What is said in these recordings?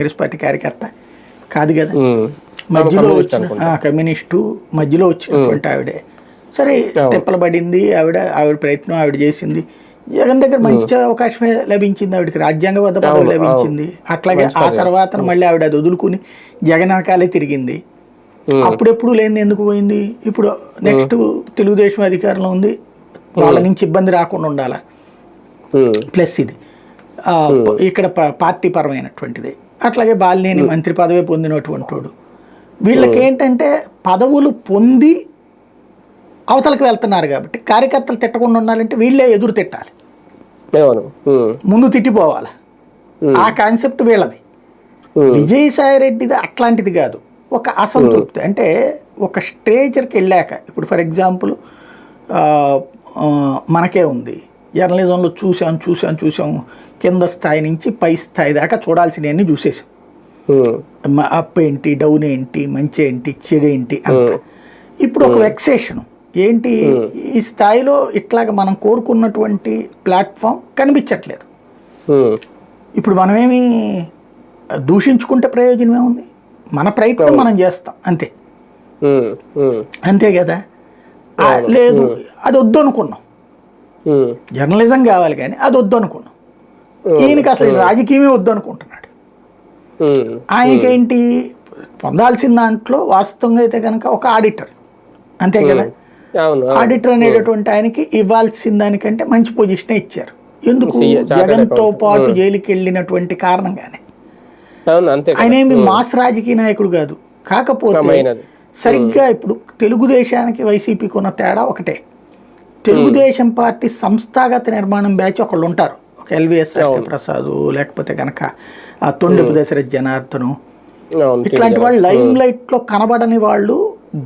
Congress party కార్యకర్త కాదు కదా, మధ్యలో వచ్చిన కమ్యూనిస్టు మధ్యలో వచ్చినటువంటి ఆవిడే. సరే తిప్పలు పడింది ఆవిడ ప్రయత్నం ఆవిడ చేసింది. జగన్ దగ్గర మంచి అవకాశమే లభించింది, ఆవిడకి రాజ్యాంగబద్ధ పదవి లభించింది. అట్లాగే ఆ తర్వాత మళ్ళీ ఆవిడ అది వదులుకుని జగన్ వెనకాలే తిరిగింది. అప్పుడెప్పుడు లేని ఎందుకు పోయింది? ఇప్పుడు నెక్స్ట్ తెలుగుదేశం అధికారంలో ఉంది, వాళ్ళ నుంచి ఇబ్బంది రాకుండా ఉండాలా. ప్లస్ ఇది ఇక్కడ పార్టీ పరమైనటువంటిది. అట్లాగే బాలినేని మంత్రి పదవి పొందినటువంటి వాడు. వీళ్ళకేంటంటే పదవులు పొంది అవతలకు వెళ్తున్నారు కాబట్టి కార్యకర్తలు తిట్టకుండా ఉండాలంటే వీళ్ళే ఎదురు తిట్టాలి, ముందు తిట్టిపోవాలి. ఆ కాన్సెప్ట్ వీళ్ళది. విజయసాయి రెడ్డిది అట్లాంటిది కాదు. ఒక అసంతృప్తి అంటే ఒక స్టేజ్కి వెళ్ళాక, ఇప్పుడు ఫర్ ఎగ్జాంపుల్ మనకే ఉంది, జర్నలిజంలో చూసాం కింద స్థాయి నుంచి పై స్థాయి దాకా చూడాల్సినవన్నీ చూసేసాం. అప్ ఏంటి, డౌన్ ఏంటి, మంచి ఏంటి, చెడేంటి అంత. ఇప్పుడు ఒక వెక్సేషన్ ఏంటి, ఈ స్థాయిలో ఇట్లాగ మనం కోరుకున్నటువంటి ప్లాట్ఫామ్ కనిపించట్లేదు. ఇప్పుడు మనమేమి దూషించుకుంటే ప్రయోజనం ఏముంది? మన ప్రయత్నం మనం చేస్తాం అంతే, అంతే కదా. లేదు అది వద్దు అనుకున్నాం, జర్నలిజం కావాలి కానీ అది వద్దు అనుకున్నాం. ఈయనకి అసలు రాజకీయమే వద్దు అనుకుంటున్నాడు. ఆయనకేంటి పొందాల్సిన దాంట్లో వాస్తవంగా అయితే కనుక ఒక ఆడిటర్, అంతే కదా. ఆడిటర్ అనేటటువంటి ఆయనకి ఇవ్వాల్సిన దానికంటే మంచి పొజిషనే ఇచ్చారు. ఎందుకు? జగన్తో పాటు జైలుకి వెళ్ళినటువంటి కారణంగానే. ఆయన ఏమి మాస్ రాజకీయ నాయకుడు కాదు. కాకపోతే సరిగ్గా ఇప్పుడు తెలుగుదేశానికి వైసీపీకి ఉన్న తేడా ఒకటే. తెలుగుదేశం పార్టీ సంస్థాగత నిర్మాణం బ్యాచ్ ఒకళ్ళు ఉంటారు, ఒక ఎల్విఎస్ ప్రసాద్, లేకపోతే కనుక తొండెపు దశరథ్ జనార్దను, ఇట్లాంటి వాళ్ళు లైమ్ లైట్ లో కనబడని వాళ్ళు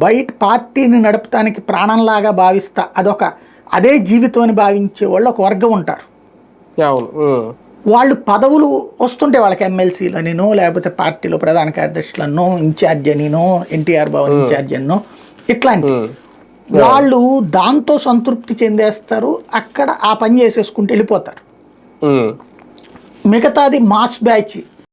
బయట పార్టీని నడపడానికి ప్రాణంలాగా భావిస్తా అదే జీవితం అని భావించే వాళ్ళు ఒక వర్గం ఉంటారు. వాళ్ళు పదవులు వస్తుంటే వాళ్ళకి ఎమ్మెల్సీలనినో లేకపోతే పార్టీలో ప్రధాన కార్యదర్శులనో ఇన్ఛార్జ్ అనినో ఎన్టీఆర్ భవన్ ఇన్ఛార్జ్ అన్నో ఇట్లాంటి వాళ్ళు దాంతో సంతృప్తి చెందేస్తారు, అక్కడ ఆ పని చేసేసుకుంటూ వెళ్ళిపోతారు. మిగతాది మాస్ బ్యాచ్